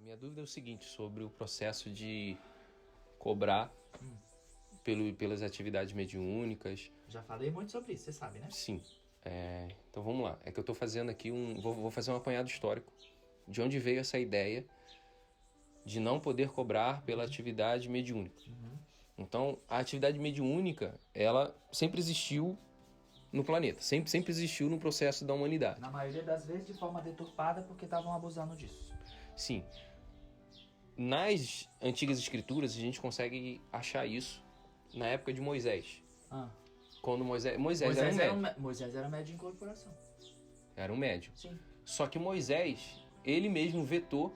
minha dúvida é o seguinte, sobre o processo de cobrar pelas atividades mediúnicas. Já falei muito sobre isso, você sabe, né? Sim. Então vamos lá. É que eu estou fazendo aqui vou fazer um apanhado histórico de onde veio essa ideia de não poder cobrar pela atividade mediúnica. Então, a atividade mediúnica, ela sempre existiu no planeta, sempre existiu no processo da humanidade. Na maioria das vezes de forma deturpada, porque estavam abusando disso. Sim. Nas antigas escrituras, a gente consegue achar isso na época de Moisés. Quando Moisés era um médium. Moisés era médium de incorporação. Era um médium. Sim. Só que Moisés, ele mesmo vetou,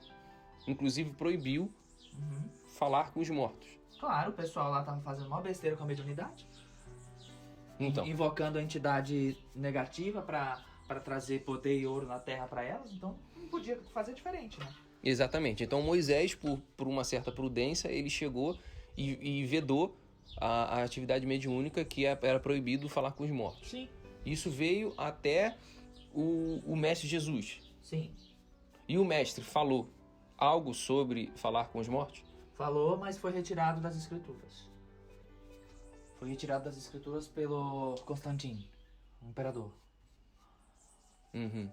inclusive proibiu, falar com os mortos. Claro, o pessoal lá tava fazendo uma besteira com a mediunidade. Então, Invocando a entidade negativa pra trazer poder e ouro na terra pra elas. Então, não podia fazer diferente, né? exatamente. Então Moisés, por uma certa prudência, ele chegou e vedou a atividade mediúnica, que era proibido falar com os mortos. Sim. Isso veio até o Mestre Jesus. Sim. E o Mestre falou algo sobre falar com os mortos? Falou, mas foi retirado das escrituras. Foi retirado das escrituras pelo Constantino, o imperador.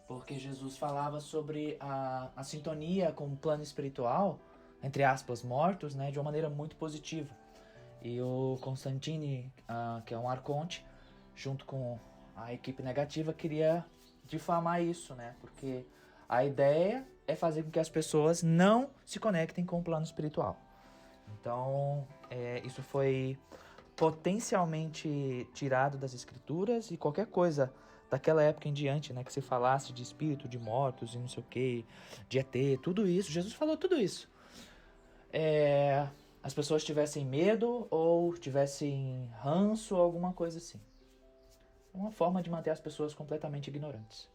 Porque Jesus falava sobre a sintonia com o plano espiritual, entre aspas, mortos, né, de uma maneira muito positiva. E o Constantine, que é um arconte, junto com a equipe negativa, queria difamar isso, né? Porque a ideia é fazer com que as pessoas não se conectem com o plano espiritual. Então, isso foi potencialmente tirado das escrituras, e qualquer coisa daquela época em diante, né, que se falasse de espírito, de mortos e não sei o que, de ET, tudo isso, Jesus falou tudo isso. As pessoas tivessem medo ou tivessem ranço ou alguma coisa assim. Uma forma de manter as pessoas completamente ignorantes.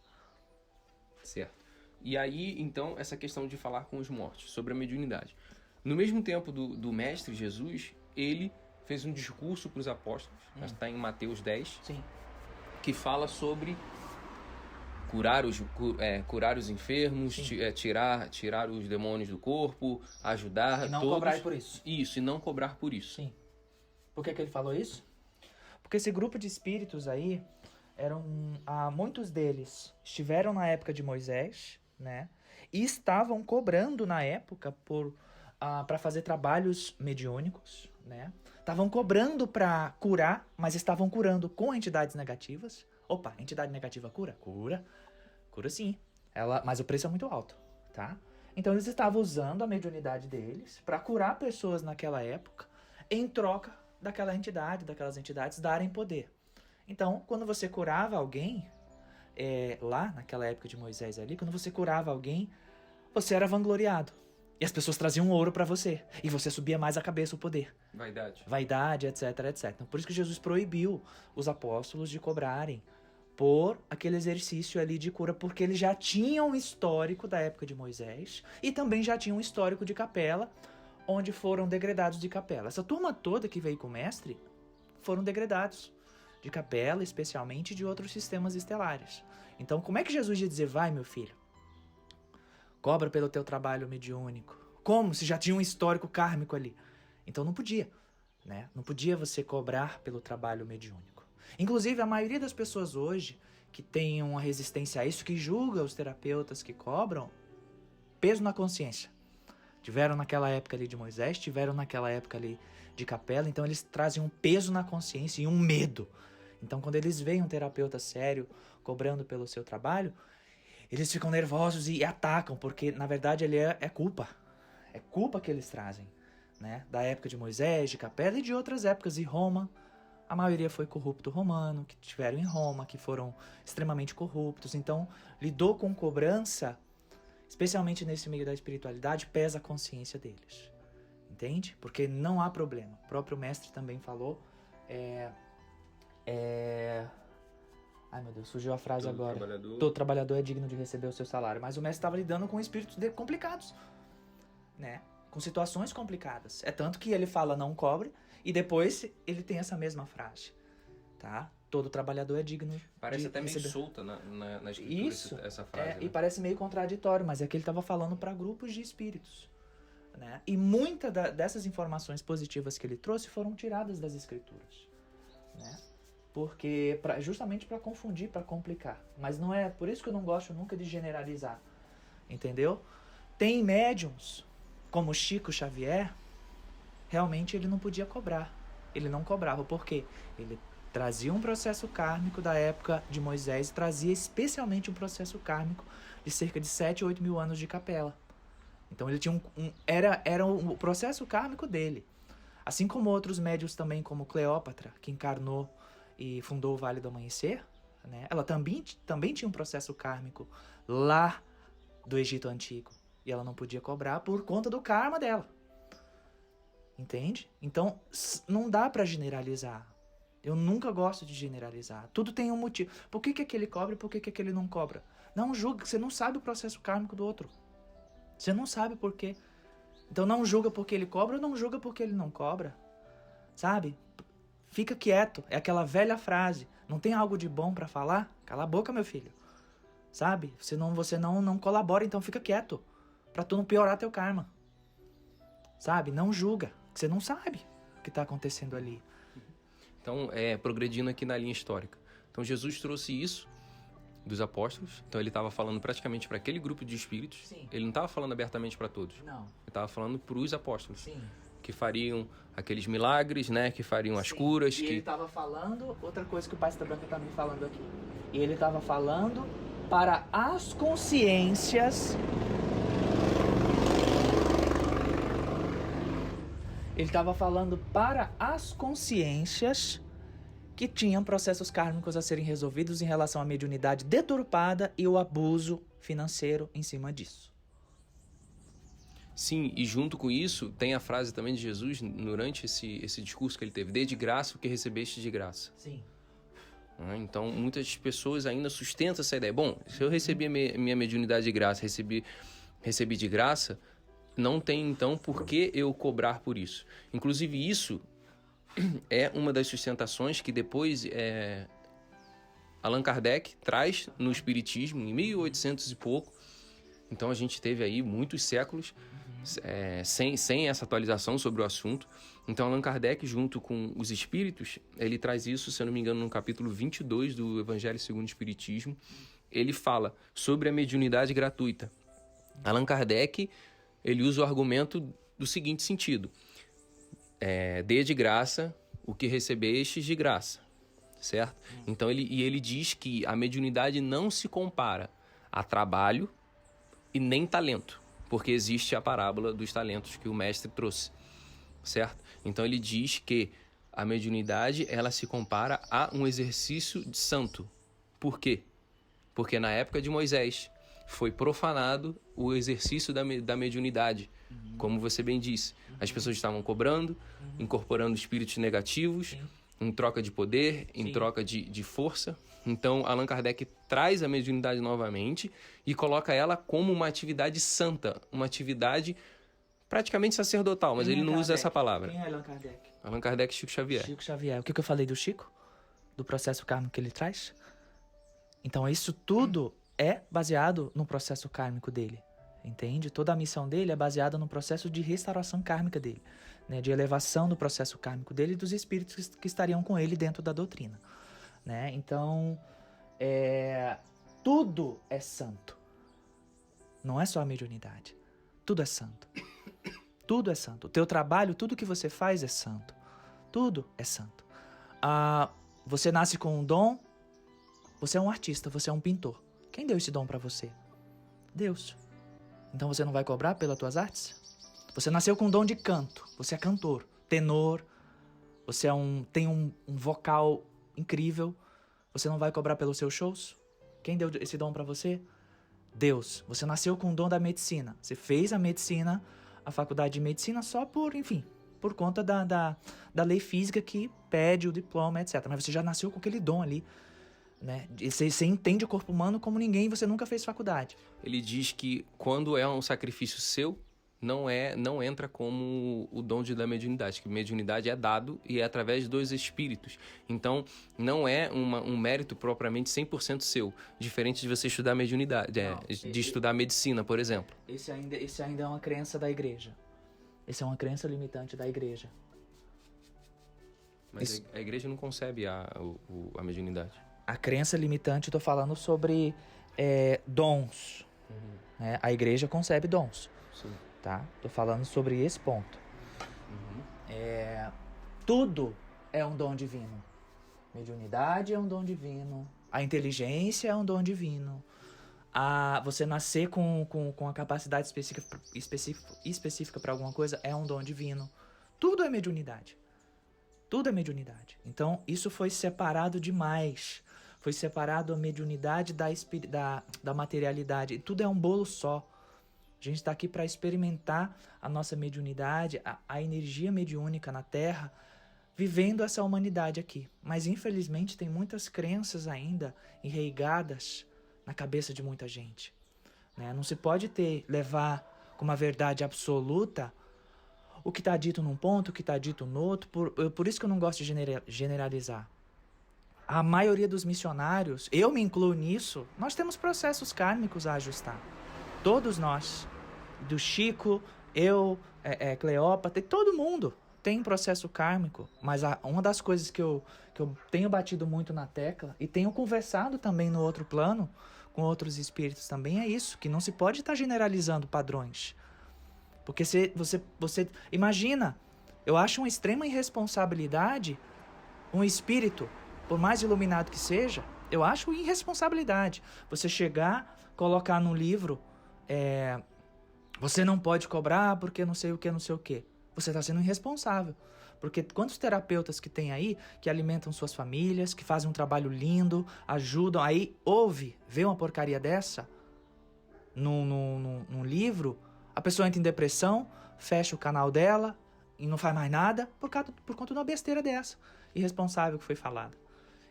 Certo. E aí, então, essa questão de falar com os mortos, sobre a mediunidade. No mesmo tempo do Mestre Jesus, ele fez um discurso para os apóstolos, está em Mateus 10, Sim. que fala sobre curar os enfermos, tirar os demônios do corpo, ajudar E não todos. cobrar por isso. Isso, e não cobrar por isso. Sim. Por que ele falou isso? Porque esse grupo de espíritos aí, muitos deles estiveram na época de Moisés, né? E estavam cobrando na época para fazer trabalhos mediúnicos, né? Estavam cobrando para curar, mas estavam curando com entidades negativas. Opa, entidade negativa cura? Cura sim. Mas o preço é muito alto, tá? Então eles estavam usando a mediunidade deles para curar pessoas naquela época, em troca daquelas entidades darem poder. Então, quando você curava alguém, lá naquela época de Moisés ali, quando você curava alguém, você era vangloriado. E as pessoas traziam ouro pra você. E você subia mais a cabeça o poder. Vaidade, etc, etc. Então, por isso que Jesus proibiu os apóstolos de cobrarem por aquele exercício ali de cura, porque eles já tinham um histórico da época de Moisés e também já tinham um histórico de capela, onde foram degradados de capela. Essa turma toda que veio com o mestre foram degradados de capela, especialmente de outros sistemas estelares. Então, como é que Jesus ia dizer, vai, meu filho, cobra pelo teu trabalho mediúnico? Como? Se já tinha um histórico kármico ali. Então não podia, né? Não podia você cobrar pelo trabalho mediúnico. Inclusive, a maioria das pessoas hoje que tem uma resistência a isso, que julga os terapeutas que cobram, peso na consciência. Tiveram naquela época ali de Moisés, tiveram naquela época ali de capela, então eles trazem um peso na consciência e um medo. Então, quando eles veem um terapeuta sério cobrando pelo seu trabalho, eles ficam nervosos e atacam, porque na verdade ele é culpa. É culpa que eles trazem, né? Da época de Moisés, de capela e de outras épocas. E Roma, a maioria foi corrupto romano, que tiveram em Roma, que foram extremamente corruptos. Então, lidou com cobrança, especialmente nesse meio da espiritualidade, pesa a consciência deles. Entende? Porque não há problema. O próprio mestre também falou. Ai meu Deus, surgiu a frase agora. Todo trabalhador é digno de receber o seu salário. Mas o mestre estava lidando com espíritos complicados, né? Com situações complicadas. É tanto que ele fala não cobre e depois ele tem essa mesma frase, tá? Todo trabalhador é digno. Parece até meio solta na escritura. Isso, essa frase. E parece meio contraditório, mas é que ele estava falando para grupos de espíritos. né? E muitas dessas informações positivas que ele trouxe foram tiradas das escrituras, né? Porque justamente para confundir, para complicar. Mas não é por isso que eu não gosto nunca de generalizar, entendeu? Tem médiums, como Chico Xavier, realmente ele não podia cobrar. Ele não cobrava. Por quê? Ele trazia um processo kármico da época de Moisés, trazia especialmente um processo kármico de cerca de 7 ou 8 mil anos de capela. Então ele tinha era o processo kármico dele. Assim como outros médiuns também, como Cleópatra, que encarnou e fundou o Vale do Amanhecer, né? Ela também tinha um processo kármico lá do Egito Antigo. E ela não podia cobrar por conta do karma dela. Entende? Então, não dá pra generalizar. Eu nunca gosto de generalizar. Tudo tem um motivo. Por que aquele cobra e por que aquele não cobra? Não julga, você não sabe o processo kármico do outro. Você não sabe por quê. Então não julga porque ele cobra ou não julga porque ele não cobra. Sabe? Fica quieto. É aquela velha frase. Não tem algo de bom pra falar? Cala a boca, meu filho. Sabe? Você não colabora, então fica quieto. Pra tu não piorar teu karma. Sabe? Não julga. Você não sabe o que tá acontecendo ali. Então, progredindo aqui na linha histórica. Então, Jesus trouxe isso dos apóstolos. Então, ele estava falando praticamente para aquele grupo de espíritos. Sim. Ele não estava falando abertamente para todos. Não. Ele estava falando para os apóstolos. Sim. Que fariam aqueles milagres, né? Que fariam as curas. E ele estava falando, outra coisa que o Pai Cita Branca tá me falando aqui. E ele estava falando para as consciências. Ele estava falando para as consciências que tinham processos kármicos a serem resolvidos em relação à mediunidade deturpada e o abuso financeiro em cima disso. Sim, e junto com isso, tem a frase também de Jesus durante esse discurso que ele teve: dê de graça o que recebeste de graça. Sim. Então, muitas pessoas ainda sustentam essa ideia. Bom, se eu recebi a minha mediunidade de graça, recebi de graça, não tem, então, por que eu cobrar por isso. Inclusive, isso é uma das sustentações que depois Allan Kardec traz no Espiritismo, em 1800 e pouco. Então, a gente teve aí muitos séculos sem essa atualização sobre o assunto. Então, Allan Kardec, junto com os espíritos, ele traz isso, se eu não me engano, no capítulo 22 do Evangelho segundo o Espiritismo. Ele fala sobre a mediunidade gratuita. Allan Kardec, ele usa o argumento do seguinte sentido: dê de graça o que recebestes de graça, certo? Então, ele diz que a mediunidade não se compara a trabalho e nem talento, porque existe a parábola dos talentos que o mestre trouxe, certo? Então, ele diz que a mediunidade, ela se compara a um exercício de santo. Por quê? Porque na época de Moisés foi profanado o exercício da mediunidade, como você bem disse. As pessoas estavam cobrando, incorporando espíritos negativos, em troca de poder, em troca de força. Então, Allan Kardec traz a mediunidade novamente e coloca ela como uma atividade santa, uma atividade praticamente sacerdotal, mas ele não usa essa palavra. Quem é Allan Kardec? Allan Kardec e Chico Xavier. Chico Xavier. O que eu falei do Chico? Do processo kármico que ele traz? Então, isso tudo é baseado no processo kármico dele, entende? Toda a missão dele é baseada no processo de restauração kármica dele, né? De elevação do processo kármico dele e dos espíritos que estariam com ele dentro da doutrina, né? Então, tudo é santo. Não é só a mediunidade. Tudo é santo. Tudo é santo. O teu trabalho, tudo que você faz é santo. Tudo é santo. Você nasce com um dom, você é um artista, você é um pintor. Quem deu esse dom pra você? Deus. Então você não vai cobrar pelas tuas artes? Você nasceu com um dom de canto. Você é cantor, tenor. Você tem um vocal incrível. Você não vai cobrar pelos seus shows? Quem deu esse dom pra você? Deus. Você nasceu com o dom da medicina. Você fez a medicina, a faculdade de medicina só por conta da lei física que pede o diploma, etc. Mas você já nasceu com aquele dom ali, né? Você entende o corpo humano como ninguém e você nunca fez faculdade. Ele diz que quando é um sacrifício seu, não entra como o dom da mediunidade, que mediunidade é dado e é através dos espíritos. Então, não é um mérito propriamente 100% seu, diferente de você estudar mediunidade, de estudar medicina, por exemplo. Esse ainda é uma crença da igreja. Essa é uma crença limitante da igreja. Mas a igreja não concebe a mediunidade. A crença limitante, eu tô falando sobre dons. Né? A igreja concebe dons. Sim. Tá? Tô falando sobre esse ponto. Tudo é um dom divino. Mediunidade é um dom divino. A inteligência é um dom divino. Você nascer com a capacidade específica para alguma coisa é um dom divino. Tudo é mediunidade. Tudo é mediunidade. Então, isso foi separado demais. Foi separado a mediunidade da materialidade. E tudo é um bolo só. A gente está aqui para experimentar a nossa mediunidade, a energia mediúnica na Terra, vivendo essa humanidade aqui. Mas, infelizmente, tem muitas crenças ainda enraizadas na cabeça de muita gente. Né? Não se pode levar como uma verdade absoluta o que está dito num ponto, o que está dito no outro. Por isso que eu não gosto de generalizar. A maioria dos missionários, eu me incluo nisso, nós temos processos kármicos a ajustar. Todos nós. Do Chico, eu, Cleópatra, todo mundo tem processo kármico. Mas uma das coisas que eu tenho batido muito na tecla e tenho conversado também no outro plano, com outros espíritos também, é isso, que não se pode estar generalizando padrões. Porque você imagina, eu acho uma extrema irresponsabilidade um espírito, por mais iluminado que seja, eu acho irresponsabilidade. Você chegar, colocar num livro, você não pode cobrar porque não sei o que, não sei o que. Você está sendo irresponsável. Porque quantos terapeutas que tem aí, que alimentam suas famílias, que fazem um trabalho lindo, ajudam, aí vê uma porcaria dessa num livro, a pessoa entra em depressão, fecha o canal dela e não faz mais nada por conta de uma besteira dessa, irresponsável que foi falada.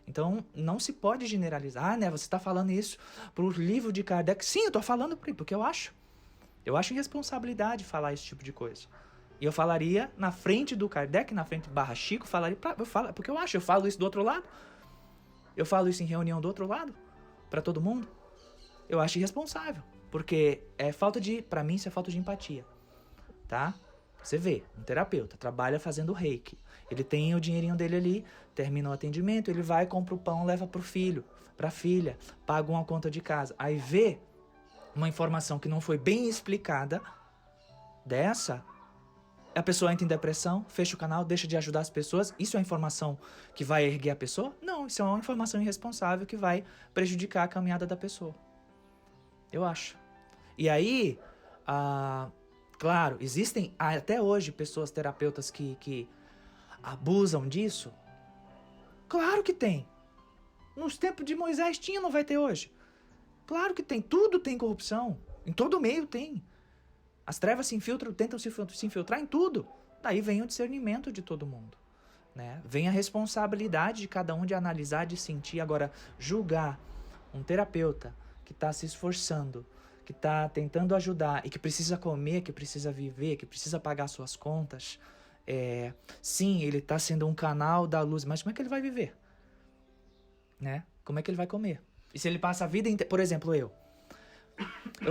Então, não se pode generalizar, né? Você está falando isso pro livro de Kardec. Sim, eu estou falando porque eu acho. Eu acho irresponsabilidade falar esse tipo de coisa. E eu falaria na frente do Kardec, na frente do Chico, porque eu falo isso do outro lado. Eu falo isso em reunião do outro lado, para todo mundo. Eu acho irresponsável, porque pra mim isso é falta de empatia, tá? Você vê, um terapeuta trabalha fazendo reiki. Ele tem o dinheirinho dele ali, termina o atendimento, ele vai, compra o pão, leva pro filho, pra filha, paga uma conta de casa. Aí vê uma informação que não foi bem explicada dessa, a pessoa entra em depressão, fecha o canal, deixa de ajudar as pessoas. Isso é informação que vai erguer a pessoa? Não, isso é uma informação irresponsável que vai prejudicar a caminhada da pessoa. Eu acho. E aí, claro, existem até hoje pessoas, terapeutas que abusam disso. Claro que tem. Nos tempos de Moisés tinha, não vai ter hoje. Claro que tem. Tudo tem corrupção. Em todo meio tem. As trevas tentam se infiltrar em tudo. Daí vem o discernimento de todo mundo. Né? Vem a responsabilidade de cada um de analisar, de sentir. Agora, julgar um terapeuta que está se esforçando, que está tentando ajudar e que precisa comer, que precisa viver, que precisa pagar suas contas. Sim, ele está sendo um canal da luz, mas como é que ele vai viver? Né? Como é que ele vai comer? E se ele passa a vida inteira... Por exemplo, eu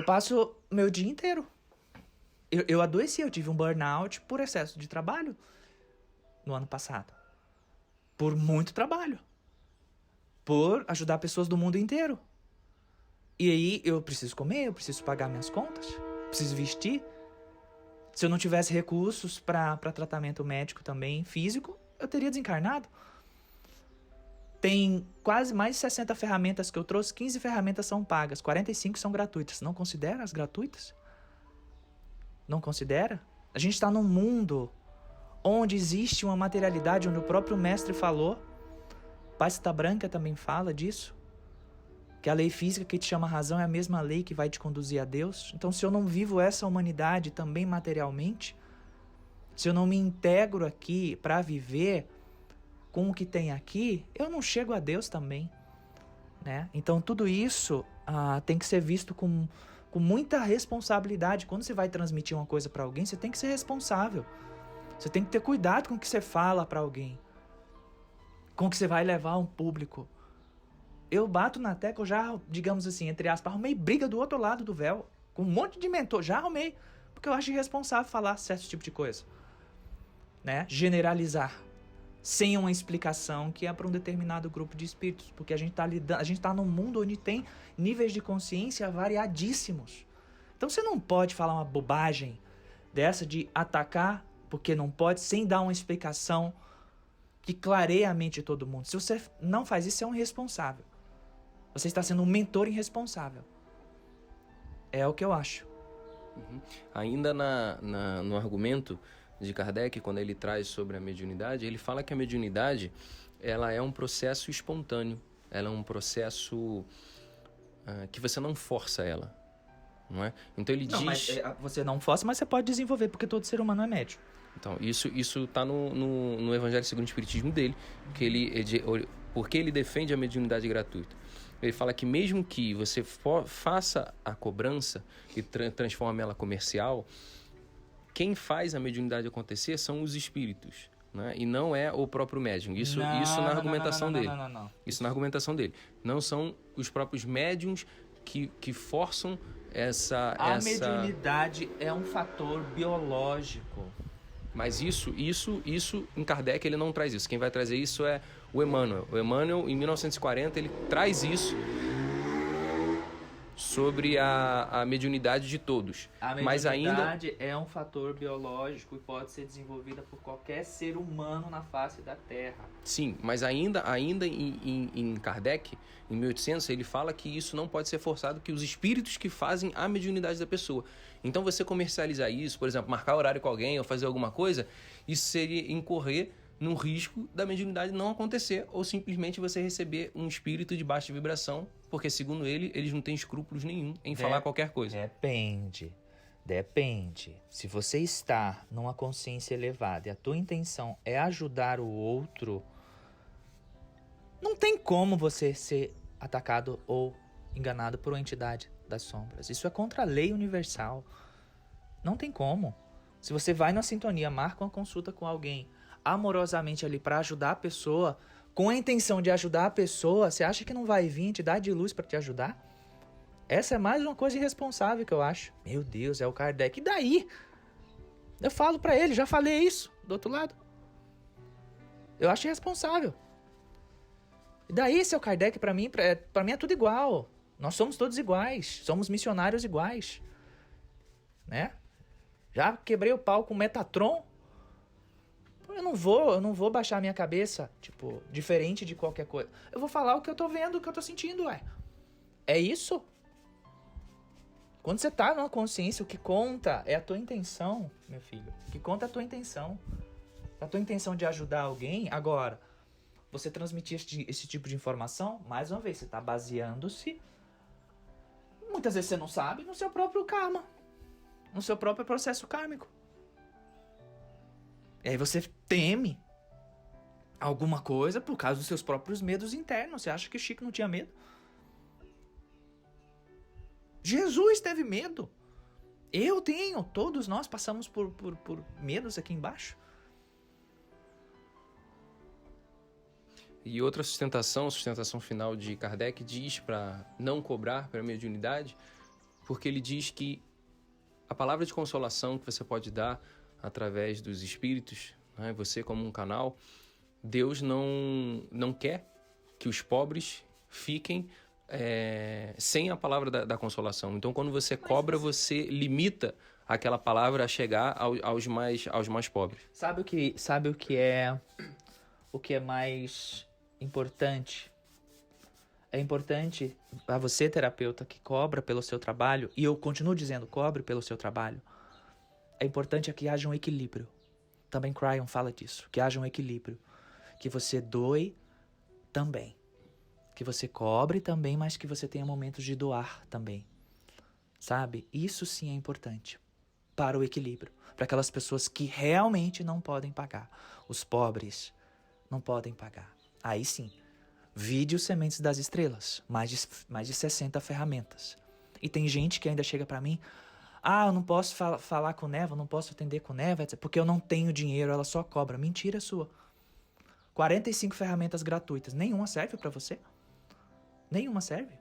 passo meu dia inteiro. Eu adoeci, eu tive um burnout por excesso de trabalho no ano passado. Por muito trabalho. Por ajudar pessoas do mundo inteiro. E aí eu preciso comer, eu preciso pagar minhas contas, preciso vestir. Se eu não tivesse recursos para tratamento médico também, físico, eu teria desencarnado. Tem quase mais de 60 ferramentas que eu trouxe, 15 ferramentas são pagas, 45 são gratuitas. Não considera as gratuitas? Não considera? A gente está num mundo onde existe uma materialidade, onde o próprio mestre falou, Pasta Branca também fala disso, que a lei física que te chama a razão é a mesma lei que vai te conduzir a Deus. Então, se eu não vivo essa humanidade também materialmente, se eu não me integro aqui para viver com o que tem aqui, eu não chego a Deus também. Né? Então, tudo isso tem que ser visto com muita responsabilidade. Quando você vai transmitir uma coisa para alguém, você tem que ser responsável. Você tem que ter cuidado com o que você fala para alguém, com o que você vai levar a um público. Eu bato na tecla, eu já, digamos assim, entre aspas, arrumei briga do outro lado do véu, com um monte de mentor, já arrumei, Porque eu acho irresponsável falar certo tipo de coisa. Né? Generalizar. Sem uma explicação que é para um determinado grupo de espíritos. Porque a gente tá num mundo onde tem níveis de consciência variadíssimos. Então você não pode falar uma bobagem dessa de atacar porque não pode, sem dar uma explicação que clareie a mente de todo mundo. Se você não faz isso, você é um irresponsável. Você está sendo um mentor irresponsável. É o que eu acho. Ainda no argumento de Kardec, quando ele traz sobre a mediunidade, ele fala que a mediunidade ela é um processo espontâneo. Ela é um processo que você não força ela. Não é? Então ele diz... Mas você não força, mas você pode desenvolver, porque todo ser humano é médium. Então, isso está no Evangelho segundo o Espiritismo dele, porque ele defende a mediunidade gratuita. Ele fala que mesmo que você faça a cobrança e transforme ela comercial, quem faz a mediunidade acontecer são os espíritos, né? E não é o próprio médium. Isso na argumentação dele. Não. Isso na argumentação dele. Não são os próprios médiums que forçam A mediunidade é um fator biológico. Mas isso em Kardec ele não traz isso. Quem vai trazer isso é o Emmanuel. O Emmanuel, em 1940, ele traz isso sobre a mediunidade de todos. A mediunidade é um fator biológico e pode ser desenvolvida por qualquer ser humano na face da Terra. Sim, mas ainda em Kardec, em 1800, ele fala que isso não pode ser forçado, que os espíritos que fazem a mediunidade da pessoa. Então você comercializar isso, por exemplo, marcar horário com alguém ou fazer alguma coisa, isso seria incorrer no risco da mediunidade não acontecer ou simplesmente você receber um espírito de baixa vibração, porque segundo ele, eles não têm escrúpulos nenhum em falar qualquer coisa. Depende. Se você está numa consciência elevada e a tua intenção é ajudar o outro, não tem como você ser atacado ou enganado por uma entidade das sombras. Isso é contra a lei universal. Não tem como. Se você vai na sintonia, marca uma consulta com alguém amorosamente ali para ajudar a pessoa, com a intenção de ajudar a pessoa, você acha que não vai vir entidade de luz para te ajudar? Essa é mais uma coisa irresponsável que eu acho. Meu Deus, é o Kardec. E daí? Eu falo para ele, já falei isso do outro lado. Eu acho irresponsável. E daí, seu Kardec, para mim é tudo igual. Nós somos todos iguais. Somos missionários iguais. Né? Já quebrei o pau com Metatron. Eu não vou baixar a minha cabeça, tipo, diferente de qualquer coisa. Eu vou falar o que eu tô vendo, o que eu tô sentindo, ué. É isso? Quando você tá numa consciência, o que conta é a tua intenção, meu filho. O que conta é a tua intenção. A tua intenção de ajudar alguém. Agora, você transmitir esse tipo de informação, mais uma vez, você tá baseando-se, muitas vezes você não sabe, no seu próprio karma. No seu próprio processo kármico. E aí você teme alguma coisa por causa dos seus próprios medos internos. Você acha que Chico não tinha medo? Jesus teve medo. Eu tenho. Todos nós passamos por medos aqui embaixo. E outra sustentação final de Kardec, diz para não cobrar pela mediunidade, porque ele diz que a palavra de consolação que você pode dar através dos espíritos, né, você como um canal, Deus não quer que os pobres fiquem sem a palavra da consolação. Então, quando você cobra, você limita aquela palavra a chegar aos mais pobres. Sabe o que é mais importante? É importante a você, terapeuta, que cobra pelo seu trabalho, e eu continuo dizendo, cobre pelo seu trabalho. É importante que haja um equilíbrio. Também Cryon fala disso, que haja um equilíbrio. Que você doe também. Que você cobre também, mas que você tenha momentos de doar também. Sabe? Isso sim é importante. Para o equilíbrio. Para aquelas pessoas que realmente não podem pagar. Os pobres não podem pagar. Aí sim. Vide os Sementes das Estrelas. Mais de 60 ferramentas. E tem gente que ainda chega para mim... eu não posso falar com Neva, não posso atender com Neva, etc, porque eu não tenho dinheiro, ela só cobra. Mentira sua. 45 ferramentas gratuitas. Nenhuma serve para você? Nenhuma serve?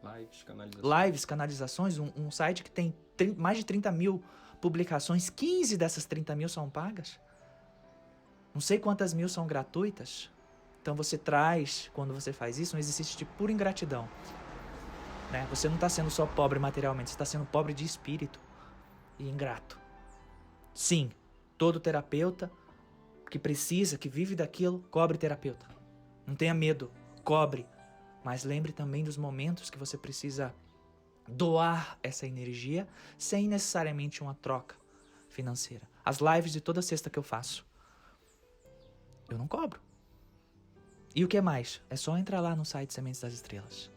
Lives, canalizações. Um site que tem mais de 30 mil publicações, 15 dessas 30 mil são pagas. Não sei quantas mil são gratuitas. Então você traz, quando você faz isso, um exercício de pura ingratidão. Né? Você não está sendo só pobre materialmente, você está sendo pobre de espírito e ingrato. Sim, todo terapeuta que precisa, que vive daquilo, cobre terapeuta. Não tenha medo, cobre. Mas lembre também dos momentos que você precisa doar essa energia sem necessariamente uma troca financeira. As lives de toda sexta que eu faço, eu não cobro. E o que mais? É só entrar lá no site Sementes das Estrelas.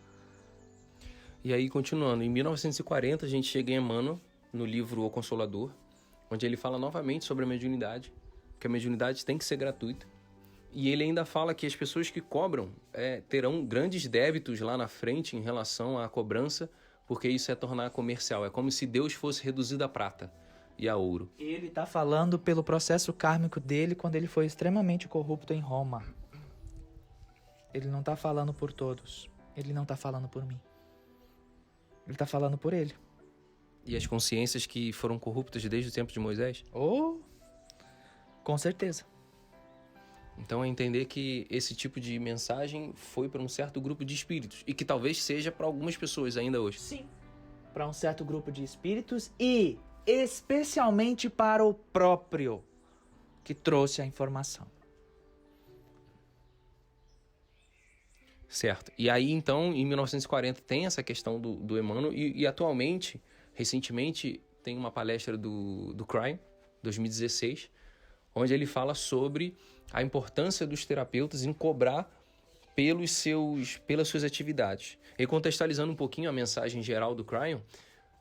E aí, continuando, em 1940 a gente chega em Emmanuel, no livro O Consolador, onde ele fala novamente sobre a mediunidade, que a mediunidade tem que ser gratuita. E ele ainda fala que as pessoas que cobram terão grandes débitos lá na frente em relação à cobrança, porque isso é tornar comercial. É como se Deus fosse reduzido a prata e a ouro. Ele está falando pelo processo kármico dele quando ele foi extremamente corrupto em Roma. Ele não está falando por todos. Ele não está falando por mim. Ele está falando por ele. E as consciências que foram corruptas desde o tempo de Moisés? Oh, com certeza. Então é entender que esse tipo de mensagem foi para um certo grupo de espíritos e que talvez seja para algumas pessoas ainda hoje. Sim. Para um certo grupo de espíritos e especialmente para o próprio que trouxe a informação. Certo. E aí, então, em 1940 tem essa questão do Emmanuel e atualmente, recentemente, tem uma palestra do Cryon, 2016, onde ele fala sobre a importância dos terapeutas em cobrar pelas suas atividades. E contextualizando um pouquinho a mensagem geral do Cryon,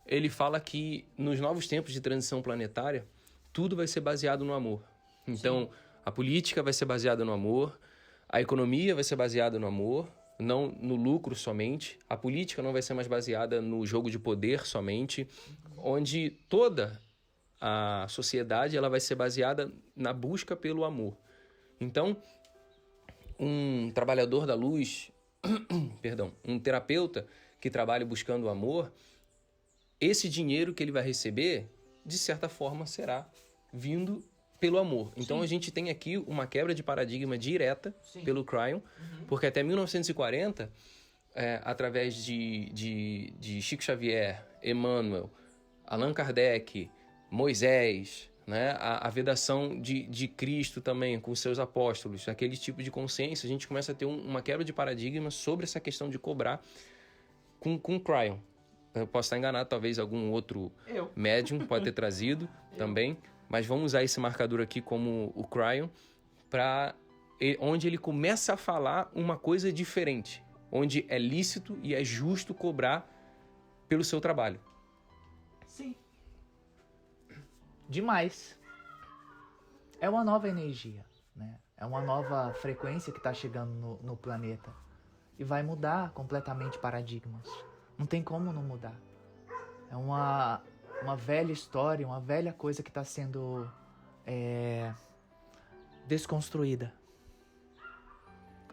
ele fala que nos novos tempos de transição planetária, tudo vai ser baseado no amor. Então, a política vai ser baseada no amor, a economia vai ser baseada no amor, não no lucro somente. A política não vai ser mais baseada no jogo de poder somente, onde toda a sociedade ela vai ser baseada na busca pelo amor. Então, um trabalhador da luz, um terapeuta que trabalha buscando o amor, esse dinheiro que ele vai receber, de certa forma, será vindo pelo amor. Então, a gente tem aqui uma quebra de paradigma direta pelo Cryon, porque até 1940, através de Chico Xavier, Emmanuel, Allan Kardec, Moisés, né, a vedação de Cristo também com seus apóstolos, aquele tipo de consciência, a gente começa a ter uma quebra de paradigma sobre essa questão de cobrar com o Cryon. Eu posso estar enganado, talvez algum outro médium pode ter trazido também, mas vamos usar esse marcador aqui como o Cryon, onde ele começa a falar uma coisa diferente, onde é lícito e é justo cobrar pelo seu trabalho. Sim. Demais. É uma nova energia, né? É uma nova frequência que está chegando no planeta. E vai mudar completamente paradigmas. Não tem como não mudar. É uma velha história, uma velha coisa que está sendo desconstruída.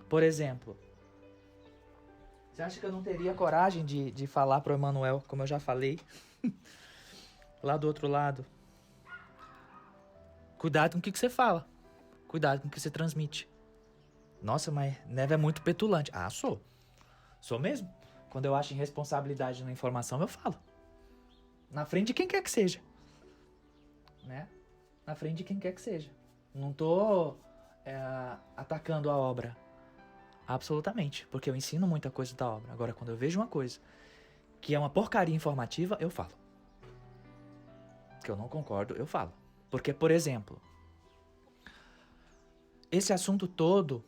Por exemplo, você acha que eu não teria coragem de falar para o Emmanuel, como eu já falei, lá do outro lado? Cuidado com o que você fala. Cuidado com o que você transmite. Nossa, mas Neve é muito petulante. Ah, sou. Sou mesmo. Quando eu acho irresponsabilidade na informação, eu falo. Na frente de quem quer que seja. Né? Na frente de quem quer que seja. Não tô atacando a obra. Absolutamente. Porque eu ensino muita coisa da obra. Agora, quando eu vejo uma coisa que é uma porcaria informativa, eu falo. Que eu não concordo, eu falo. Porque, por exemplo, esse assunto todo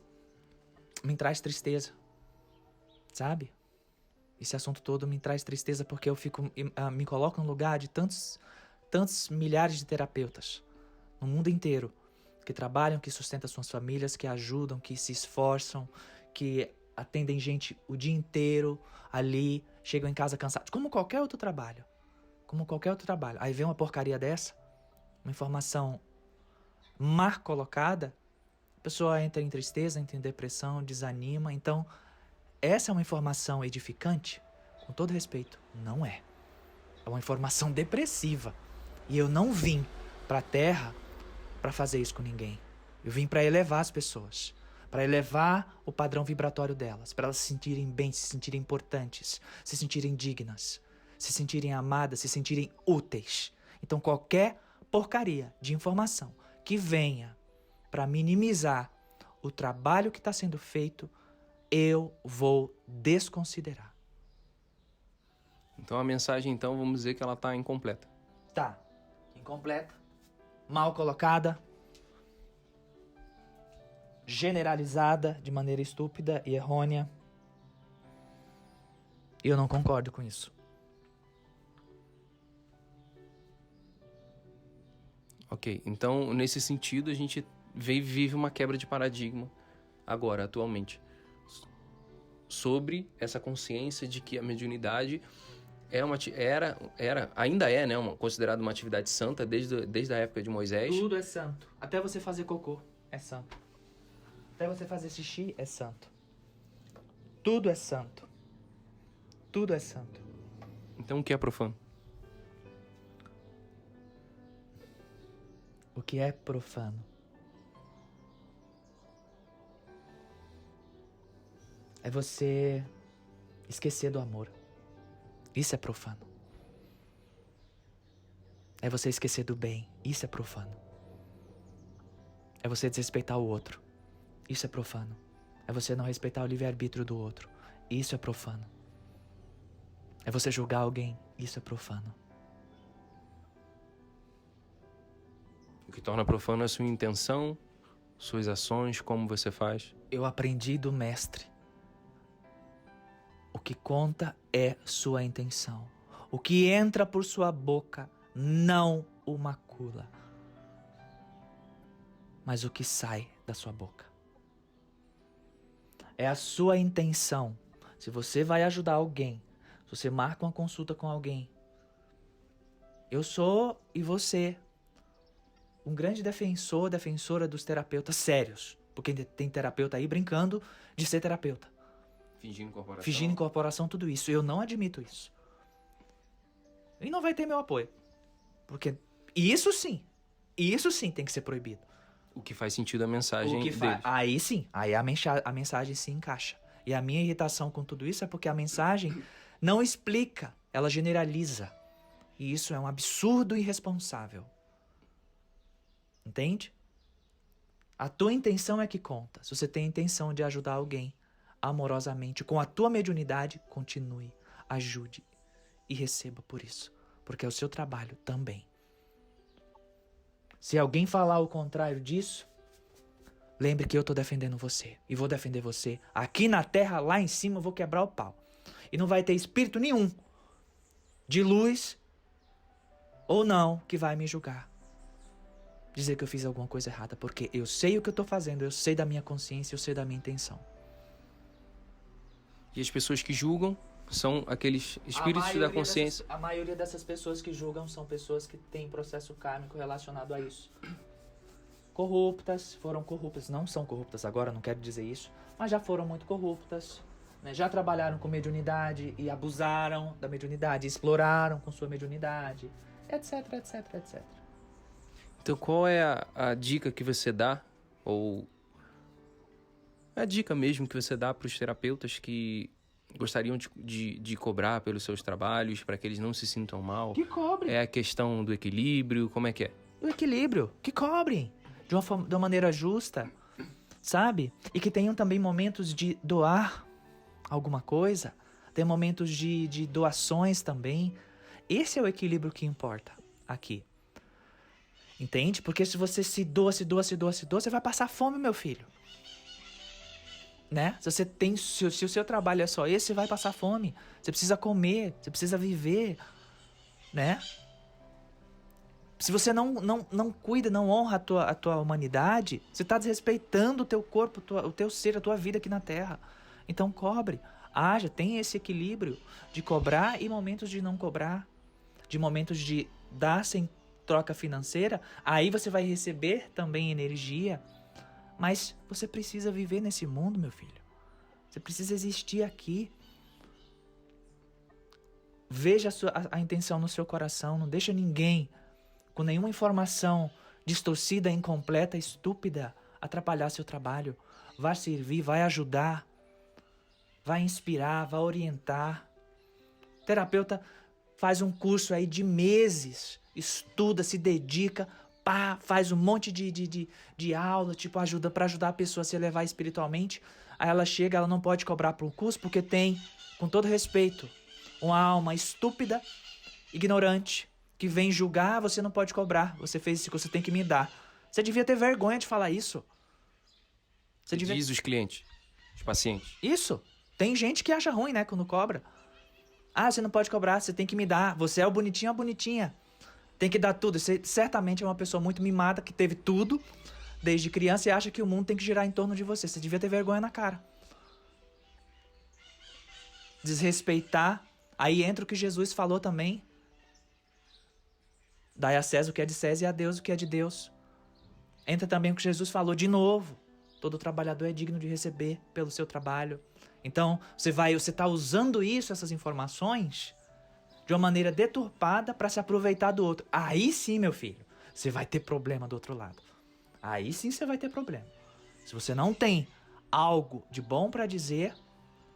me traz tristeza. Sabe? Esse assunto todo me traz tristeza porque eu me coloco no lugar de tantos milhares de terapeutas no mundo inteiro que trabalham, que sustentam suas famílias, que ajudam, que se esforçam, que atendem gente o dia inteiro ali, chegam em casa cansados, como qualquer outro trabalho. Como qualquer outro trabalho. Aí vem uma porcaria dessa, uma informação mal colocada, a pessoa entra em tristeza, entra em depressão, desanima. Então, essa é uma informação edificante? Com todo respeito, não é. É uma informação depressiva. E eu não vim para a Terra para fazer isso com ninguém. Eu vim para elevar as pessoas, para elevar o padrão vibratório delas, para elas se sentirem bem, se sentirem importantes, se sentirem dignas, se sentirem amadas, se sentirem úteis. Então qualquer porcaria de informação que venha para minimizar o trabalho que está sendo feito, eu vou desconsiderar. Então a mensagem, então, vamos dizer que ela está incompleta. Tá. Incompleta, mal colocada, generalizada de maneira estúpida e errônea. E eu não concordo com isso. Ok, então nesse sentido a gente vive uma quebra de paradigma agora, atualmente, sobre essa consciência de que a mediunidade ainda é, né, considerada uma atividade santa desde a época de Moisés. Tudo é santo. Até você fazer cocô é santo. Até você fazer xixi é santo. Tudo é santo. Tudo é santo. Então o que é profano? O que é profano? É você esquecer do amor. Isso é profano. É você esquecer do bem. Isso é profano. É você desrespeitar o outro. Isso é profano. É você não respeitar o livre-arbítrio do outro. Isso é profano. É você julgar alguém. Isso é profano. O que torna profano é a sua intenção, suas ações, como você faz. Eu aprendi do mestre. O que conta é sua intenção. O que entra por sua boca não o macula, mas o que sai da sua boca. É a sua intenção. Se você vai ajudar alguém, se você marca uma consulta com alguém, eu sou e você um grande defensora dos terapeutas sérios, porque tem terapeuta aí brincando de ser terapeuta. Fingindo incorporação, tudo isso. Eu não admito isso. E não vai ter meu apoio. Porque isso sim tem que ser proibido. O que faz sentido a mensagem deles. Aí sim, aí a mensagem se encaixa. E a minha irritação com tudo isso é porque a mensagem não explica, ela generaliza. E isso é um absurdo irresponsável. Entende? A tua intenção é que conta. Se você tem a intenção de ajudar alguém amorosamente, com a tua mediunidade, continue, ajude e receba por isso. Porque é o seu trabalho também. Se alguém falar o contrário disso, lembre que eu estou defendendo você. E vou defender você. Aqui na terra, lá em cima, eu vou quebrar o pau. E não vai ter espírito nenhum de luz ou não que vai me julgar. Dizer que eu fiz alguma coisa errada. Porque eu sei o que eu estou fazendo. Eu sei da minha consciência. Eu sei da minha intenção. E as pessoas que julgam são aqueles espíritos da consciência. A maioria dessas pessoas que julgam são pessoas que têm processo kármico relacionado a isso. Corruptas, foram corruptas, não são corruptas agora, não quero dizer isso, mas já foram muito corruptas, né? Já trabalharam com mediunidade e abusaram da mediunidade, exploraram com sua mediunidade, etc, etc, etc. Então qual é a dica que você dá, ou a dica mesmo que você dá para os terapeutas que gostariam de cobrar pelos seus trabalhos, para que eles não se sintam mal? Que cobrem. É a questão do equilíbrio, como é que é? O equilíbrio, que cobrem de uma maneira justa, sabe? E que tenham também momentos de doar alguma coisa, tem momentos de doações também. Esse é o equilíbrio que importa aqui. Entende? Porque se você se doa, você vai passar fome, meu filho. Né? Se o seu trabalho é só esse, você vai passar fome. Você precisa comer, você precisa viver, né? Se você não cuida, não honra a tua humanidade, você está desrespeitando o teu corpo, o teu ser, a tua vida aqui na Terra. Então cobre, haja, tem esse equilíbrio de cobrar e momentos de não cobrar, de momentos de dar sem troca financeira. Aí você vai receber também energia. Mas você precisa viver nesse mundo, meu filho. Você precisa existir aqui. Veja a intenção no seu coração. Não deixa ninguém com nenhuma informação distorcida, incompleta, estúpida, atrapalhar seu trabalho. Vai servir, vai ajudar, vai inspirar, vai orientar. O terapeuta faz um curso aí de meses, estuda, se dedica, pá, faz um monte de aula, tipo, ajuda para ajudar a pessoa a se elevar espiritualmente. Aí ela chega, ela não pode cobrar por um curso porque tem, com todo respeito, uma alma estúpida, ignorante, que vem julgar, você não pode cobrar, você fez esse curso, você tem que me dar. Você devia ter vergonha de falar isso. Você diz os clientes, os pacientes. Isso. Tem gente que acha ruim, né, quando cobra. Ah, você não pode cobrar, você tem que me dar. Você é o bonitinho ou a bonitinha. Tem que dar tudo. Você certamente é uma pessoa muito mimada, que teve tudo desde criança e acha que o mundo tem que girar em torno de você. Você devia ter vergonha na cara. Desrespeitar. Aí entra o que Jesus falou também. Dai a César o que é de César e a Deus o que é de Deus. Entra também o que Jesus falou de novo. Todo trabalhador é digno de receber pelo seu trabalho. Então, você está usando isso, essas informações, de uma maneira deturpada para se aproveitar do outro. Aí sim, meu filho, você vai ter problema do outro lado. Aí sim você vai ter problema. Se você não tem algo de bom para dizer,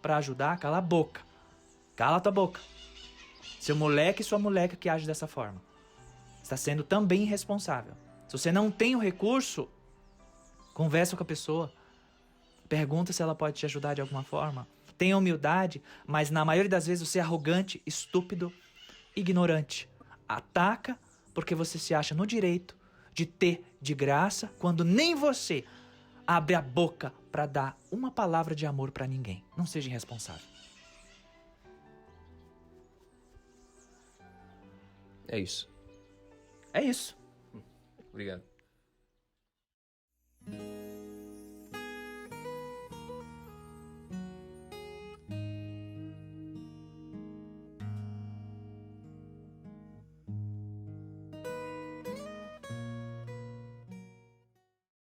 para ajudar, cala a boca. Cala tua boca. Seu moleque e sua moleca que age dessa forma. Está sendo também irresponsável. Se você não tem o recurso, conversa com a pessoa. Pergunta se ela pode te ajudar de alguma forma. Tenha humildade, mas na maioria das vezes você é arrogante, estúpido, ignorante. Ataca porque você se acha no direito de ter de graça quando nem você abre a boca para dar uma palavra de amor para ninguém. Não seja irresponsável. É isso. É isso. Obrigado.